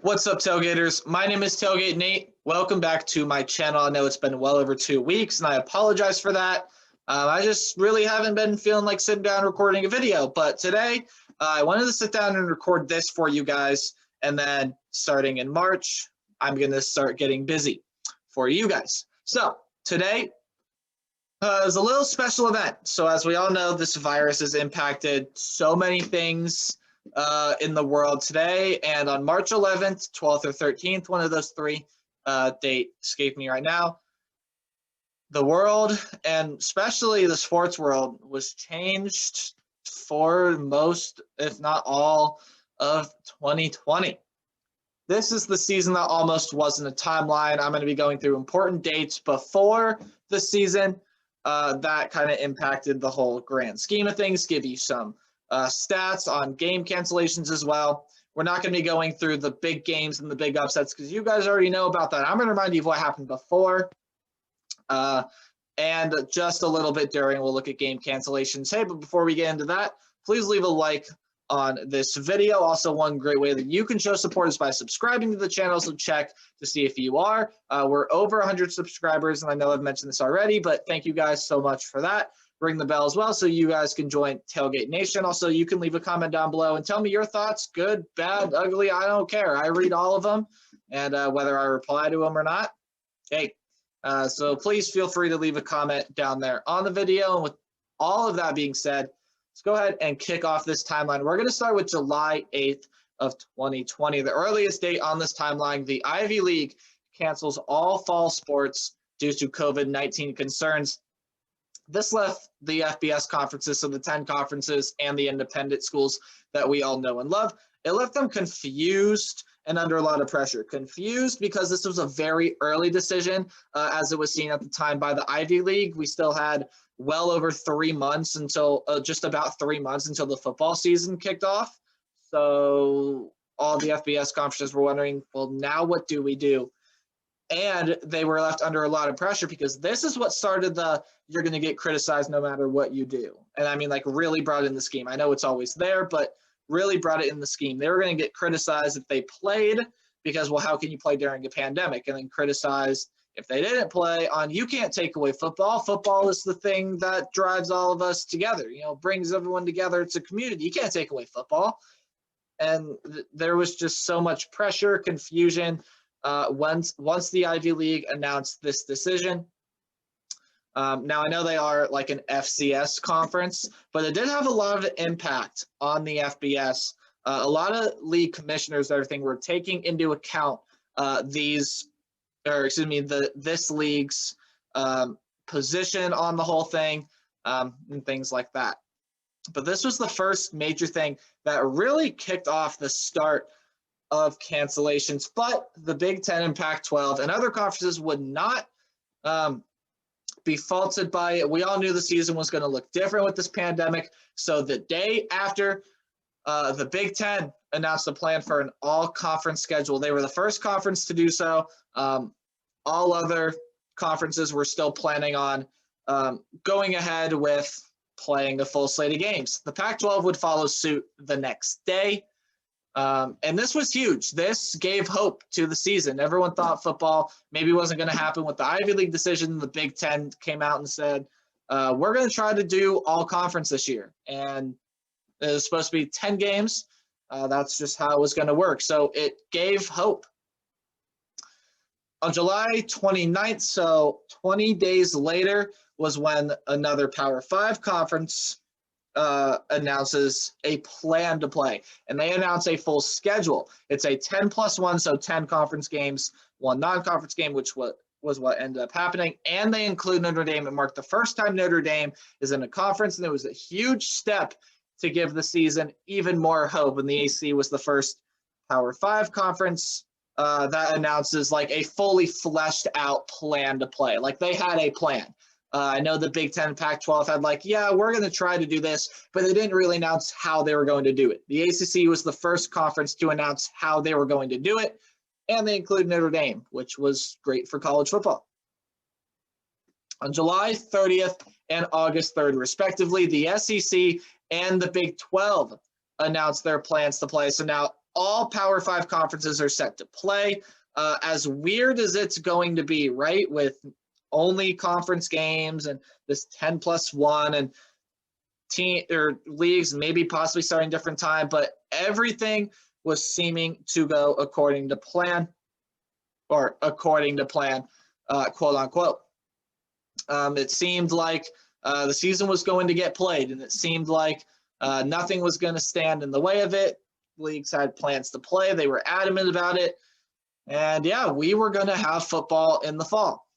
What's up, Tailgaters? My name is Tailgate Nate. Welcome back to my channel. I know it's been well over 2 weeks, and I apologize for that. I just really haven't been feeling like sitting down recording a video, but today I wanted to sit down and record this for you guys, and then starting in March, I'm going to start getting busy for you guys. So today is a little special event. So as we all know, this virus has impacted so many things in the world today, and on March 11th, 12th, or 13th, one of those three, date escape me right now, the world, and especially the sports world, was changed for most, if not all, of 2020. This is the season that almost wasn't a timeline. I'm going to be going through important dates before the season that kind of impacted the whole grand scheme of things, give you some stats on game cancellations as well. We're not going to be going through the big games and the big upsets because you guys already know about that. I'm going to remind you of what happened before and just a little bit during. We'll look at game cancellations. Hey, but before we get into that, please leave a like on this video. Also, one great way that you can show support is by subscribing to the channel, so check to see if you are. We're over 100 subscribers, and I know I've mentioned this already, but thank you guys so much for that. Ring the bell as well so you guys can join Tailgate Nation. Also, you can leave a comment down below and tell me your thoughts, good, bad, ugly, I don't care. I read all of them, and whether I reply to them or not, hey, so please feel free to leave a comment down there on the video. And with all of that being said, let's go ahead and kick off this timeline. We're going to start with July 8th of 2020, the earliest date on this timeline. The Ivy League cancels all fall sports due to COVID-19 concerns. This left the FBS conferences, so the 10 conferences and the independent schools that we all know and love, it left them confused and under a lot of pressure. Confused because this was a very early decision, as it was seen at the time by the Ivy League. We still had well over 3 months until just about 3 months until the football season kicked off. So all the FBS conferences were wondering, well, now what do we do? And they were left under a lot of pressure because this is what started the you're going to get criticized no matter what you do. And I mean, like, really brought in the scheme. I know it's always there, but really brought it in the scheme. They were going to get criticized if they played because, well, how can you play during a pandemic? And then criticized if they didn't play on you can't take away football. Football is the thing that drives all of us together, brings everyone together. It's a community. You can't take away football. And there was just so much pressure, confusion once the Ivy League announced this decision. Now, I know they are like an FCS conference, but it did have a lot of impact on the FBS. A lot of league commissioners, everything, were taking into account this league's position on the whole thing and things like that. But this was the first major thing that really kicked off the start of cancellations. But the Big Ten and Pac-12 and other conferences would not be faulted by it. We all knew the season was going to look different with this pandemic. So the day after the Big Ten announced a plan for an all-conference schedule, they were the first conference to do so. All other conferences were still planning on going ahead with playing a full slate of games. The Pac-12 would follow suit the next day. And this was huge. This gave hope to the season. Everyone thought football maybe wasn't going to happen with the Ivy League decision. The Big Ten came out and said, we're going to try to do all conference this year. And it was supposed to be 10 games. That's just how it was going to work. So it gave hope. On July 29th, so 20 days later, was when another Power 5 conference announces a plan to play, and they announce a full schedule. It's a 10+1, so 10 conference games, 1 non-conference game, which was what ended up happening. And they include Notre Dame. It marked the first time Notre Dame is in a conference, and it was a huge step to give the season even more hope. And the AC was the first Power 5 conference that announces like a fully fleshed out plan to play. Like, they had a plan. I know the Big Ten and Pac-12 had like, yeah, we're going to try to do this, but they didn't really announce how they were going to do it. The ACC was the first conference to announce how they were going to do it, and they included Notre Dame, which was great for college football. On July 30th and August 3rd, respectively, the SEC and the Big 12 announced their plans to play. So now all Power 5 conferences are set to play. As weird as it's going to be, right, with only conference games and this 10+1 and team or leagues maybe possibly starting different time, but everything was seeming to go according to plan, or according to plan, quote unquote. It seemed like the season was going to get played, and it seemed like nothing was going to stand in the way of it. Leagues had plans to play. They were adamant about it. And yeah, we were going to have football in the fall.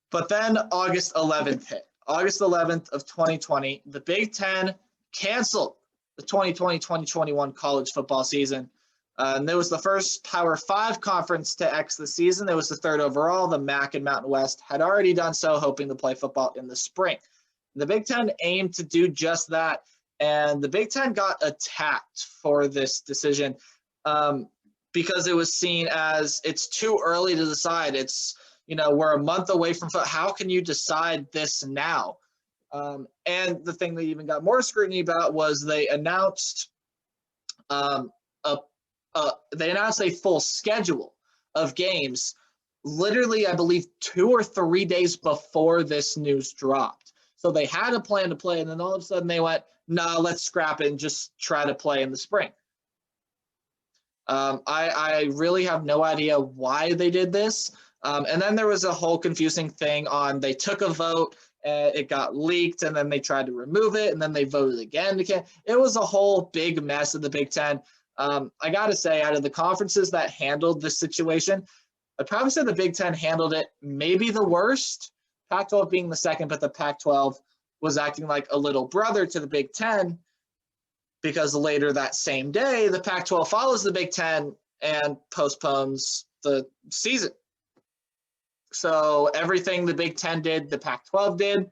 But then August 11th hit. August 11th of 2020, the Big Ten canceled the 2020-2021 college football season. And it was the first Power 5 conference to exit the season. It was the third overall. The MAC and Mountain West had already done so, hoping to play football in the spring. The Big Ten aimed to do just that, and the Big Ten got attacked for this decision because it was seen as it's too early to decide. It's, we're a month away from football. How can you decide this now? And the thing they even got more scrutiny about was they announced a full schedule of games, literally, I believe, 2 or 3 days before this news dropped. So they had a plan to play, and then all of a sudden they went, no, let's scrap it and just try to play in the spring. I really have no idea why they did this. And then there was a whole confusing thing on they took a vote, it got leaked, and then they tried to remove it, and then they voted again. It was a whole big mess of the Big Ten. I got to say, out of the conferences that handled this situation, I'd probably say the Big Ten handled it maybe the worst, Pac-12 being the second, but the Pac-12 was acting like a little brother to the Big Ten, because later that same day, the Pac-12 follows the Big Ten and postpones the season. So everything the Big Ten did, the Pac-12 did.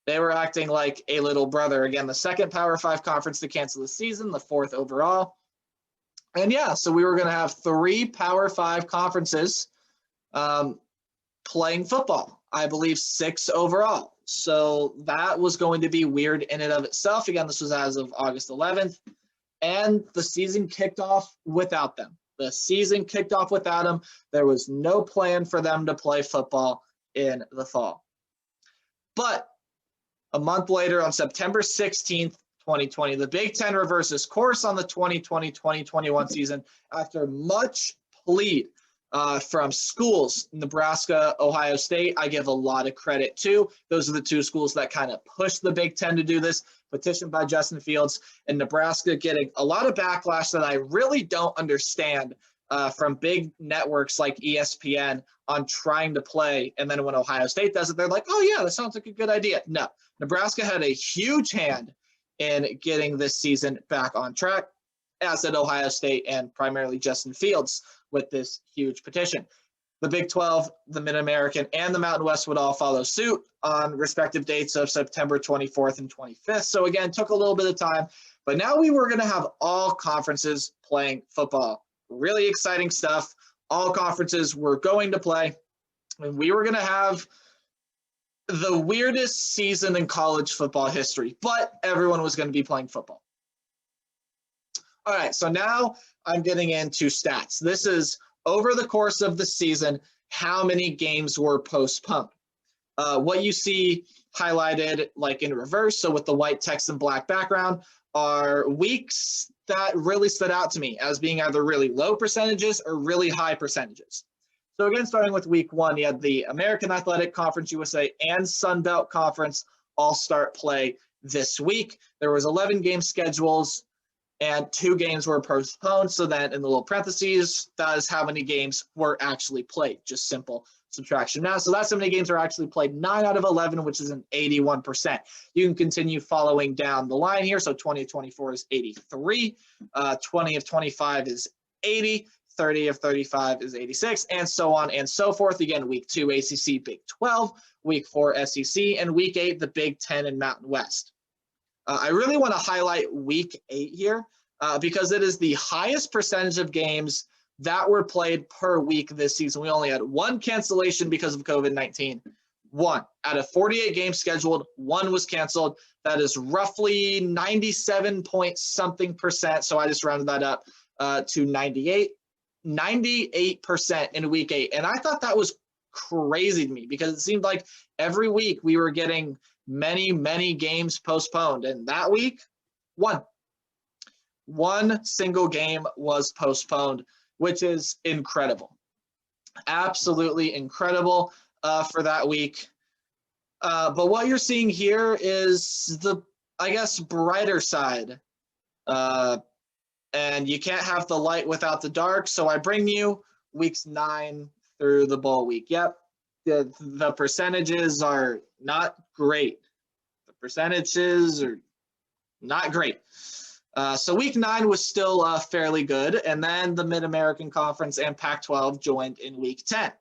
They were acting like a little brother. Again, the second Power 5 conference to cancel the season, the fourth overall. And yeah, so we were going to have 3 Power 5 conferences playing football. I believe 6 overall. So that was going to be weird in and of itself. Again, this was as of August 11th. And the season kicked off without them. The season kicked off without them. There was no plan for them to play football in the fall. But a month later, on September 16th, 2020, the Big Ten reverses course on the 2020-2021 season after much plead from schools. Nebraska, Ohio State, I give a lot of credit to. Those are the 2 schools that kind of pushed the Big Ten to do this, petitioned by Justin Fields, and Nebraska getting a lot of backlash that I really don't understand from big networks like ESPN on trying to play. And then when Ohio State does it, they're like, oh yeah, that sounds like a good idea. No, Nebraska had a huge hand in getting this season back on track, as did Ohio State and primarily Justin Fields with this huge petition. The Big 12, the Mid-American, and the Mountain West would all follow suit on respective dates of September 24th and 25th. So again, took a little bit of time, but now we were going to have all conferences playing football. Really exciting stuff. All conferences were going to play, and we were going to have the weirdest season in college football history, but everyone was going to be playing football. All right, so now I'm getting into stats. This is over the course of the season, how many games were postponed. What you see highlighted like in reverse, so with the white text and black background, are weeks that really stood out to me as being either really low percentages or really high percentages. So again, starting with week 1, you had the American Athletic Conference USA and Sun Belt Conference all start play this week. There was 11 game schedules and 2 games were postponed. So then in the little parentheses, that is how many games were actually played. Just simple subtraction now. So that's how many games are actually played. 9 out of 11, which is an 81%. You can continue following down the line here. So 20 of 24 is 83. 20 of 25 is 80. 30 of 35 is 86, and so on and so forth. Again, week 2, ACC, Big 12, week 4, SEC, and week 8, the Big 10 and Mountain West. I really want to highlight week 8 here because it is the highest percentage of games that were played per week this season. We only had 1 cancellation because of COVID-19, One. Out of 48 games scheduled, one was canceled. That is roughly 97 point something percent. So I just rounded that up to 98% in week 8. And I thought that was crazy to me because it seemed like every week we were getting many games postponed. And that week, one single game was postponed, which is incredible. Absolutely incredible for that week. But what you're seeing here is the, I guess, brighter side. And you can't have the light without the dark. So I bring you weeks 9 through the bowl week. Yep, the percentages are not great. The percentages are not great. So week 9 was still fairly good. And then the Mid-American Conference and Pac-12 joined in week 10.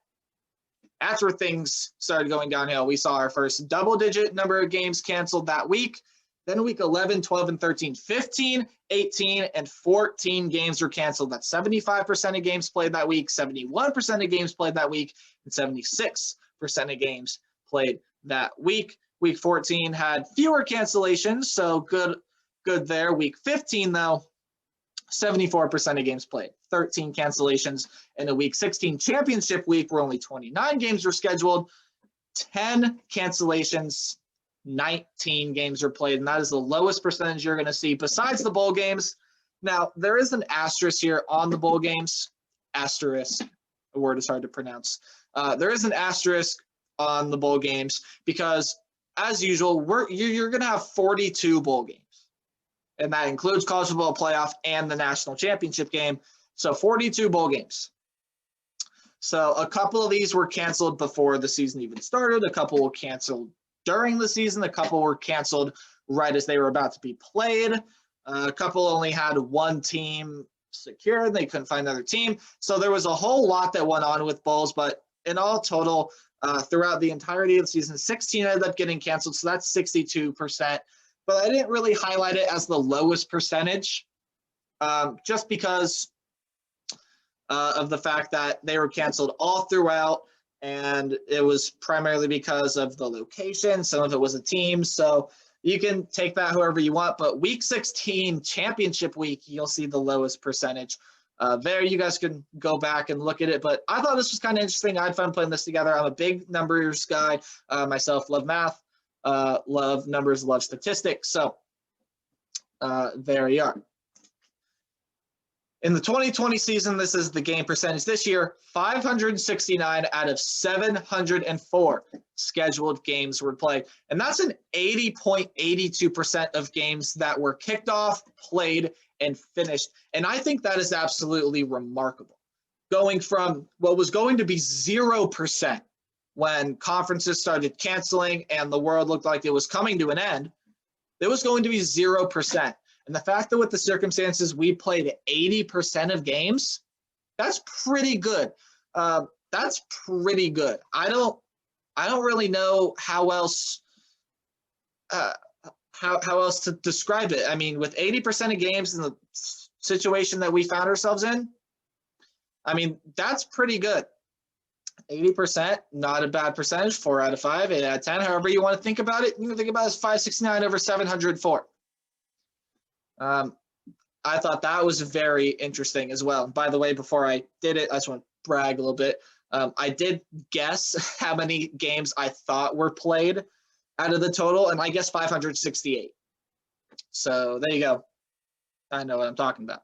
That's where things started going downhill. We saw our first double-digit number of games canceled that week. Then week 11, 12, and 13, 15, 18, and 14 games were canceled. That's 75% of games played that week, 71% of games played that week, and 76% of games played that week. Week 14 had fewer cancellations, so good there. Week 15, though, 74% of games played, 13 cancellations. In the week 16 championship week, where only 29 games were scheduled, 10 cancellations, 19 games were played, and that is the lowest percentage you're going to see besides the bowl games. Now, there is an asterisk here on the bowl games. Asterisk, a word is hard to pronounce. There is an asterisk on the bowl games because, as usual, you're going to have 42 bowl games. And that includes college football playoff and the national championship game. So 42 bowl games. So a couple of these were canceled before the season even started. A couple were canceled during the season. A couple were canceled right as they were about to be played. A couple only had one team secured. They couldn't find another team. So there was a whole lot that went on with bowls. But in all total, throughout the entirety of the season, 16 ended up getting canceled. So that's 62%. But I didn't really highlight it as the lowest percentage just because of the fact that they were canceled all throughout, and it was primarily because of the location. Some of it was a team, so you can take that however you want. But week 16, championship week, you'll see the lowest percentage. There, you guys can go back and look at it. But I thought this was kind of interesting. I had fun putting this together. I'm a big numbers guy myself, love math. Love numbers, love statistics. So there you are. In the 2020 season, this is the game percentage this year. 569 out of 704 scheduled games were played. And that's an 80.82% of games that were kicked off, played, and finished. And I think that is absolutely remarkable. Going from what was going to be 0% when conferences started canceling and the world looked like it was coming to an end, there was going to be 0%. And the fact that with the circumstances we played 80% of games, that's pretty good. That's pretty good. I don't really know how else how else to describe it. I mean, with 80% of games in the situation that we found ourselves in, I mean, that's pretty good. 80%, not a bad percentage. 4 out of 5, 8 out of 10. However you want to think about it, you can think about it as 569 over 704. I thought that was very interesting as well. And by the way, before I did it, I just want to brag a little bit. I did guess how many games I thought were played out of the total, and I guess 568. So there you go. I know what I'm talking about.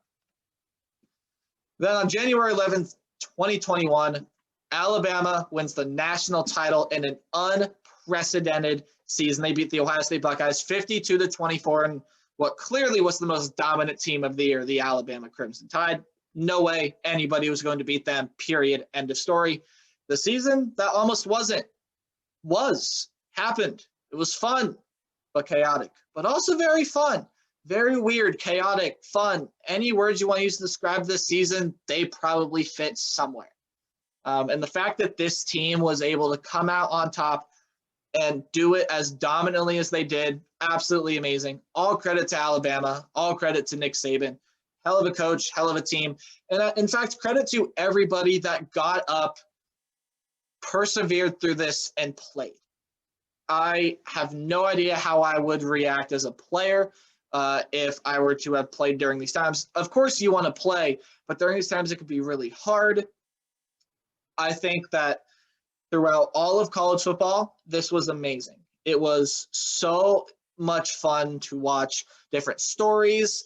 Then on January 11th, 2021, Alabama wins the national title in an unprecedented season. They beat the Ohio State Buckeyes 52-24 in what clearly was the most dominant team of the year, the Alabama Crimson Tide. No way anybody was going to beat them, period, end of story. The season that almost happened. It was fun, but chaotic, but also very fun. Very weird, chaotic, fun. Any words you want to use to describe this season, they probably fit somewhere. And the fact that this team was able to come out on top and do it as dominantly as they did, absolutely amazing. All credit to Alabama. All credit to Nick Saban. Hell of a coach, hell of a team. And in fact, credit to everybody that got up, persevered through this, and played. I have no idea how I would react as a player if I were to have played during these times. Of course, you want to play, but during these times, it could be really hard. I think that throughout all of college football, this was amazing. It was so much fun to watch different stories.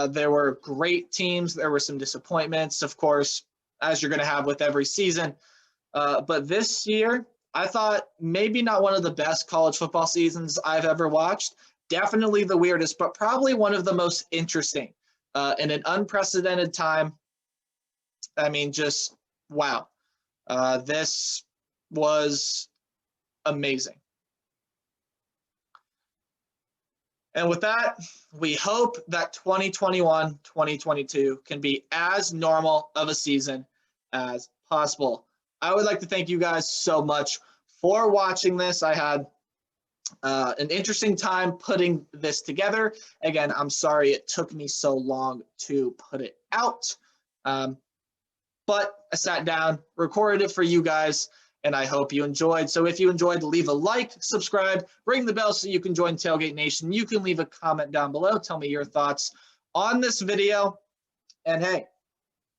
There were great teams. There were some disappointments, of course, as you're going to have with every season. But this year, I thought maybe not one of the best college football seasons I've ever watched. Definitely the weirdest, but probably one of the most interesting in an unprecedented time. I mean, just wow. This was amazing. And with that, we hope that 2021, 2022 can be as normal of a season as possible. I would like to thank you guys so much for watching this. I had an interesting time putting this together. Again, I'm sorry it took me so long to put it out. But I sat down, recorded it for you guys, and I hope you enjoyed. So if you enjoyed, leave a like, subscribe, ring the bell so you can join Tailgate Nation. You can leave a comment down below. Tell me your thoughts on this video. And hey,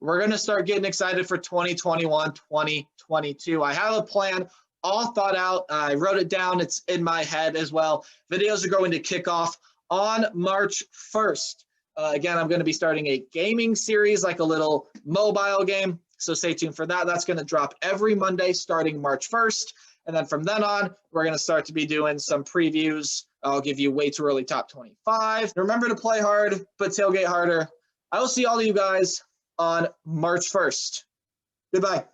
we're going to start getting excited for 2021, 2022. I have a plan all thought out. I wrote it down. It's in my head as well. Videos are going to kick off on March 1st. Again, I'm going to be starting a gaming series, like a little mobile game. So stay tuned for that. That's going to drop every Monday starting March 1st. And then from then on, we're going to start to be doing some previews. I'll give you way too early top 25. Remember to play hard, but tailgate harder. I will see all of you guys on March 1st. Goodbye.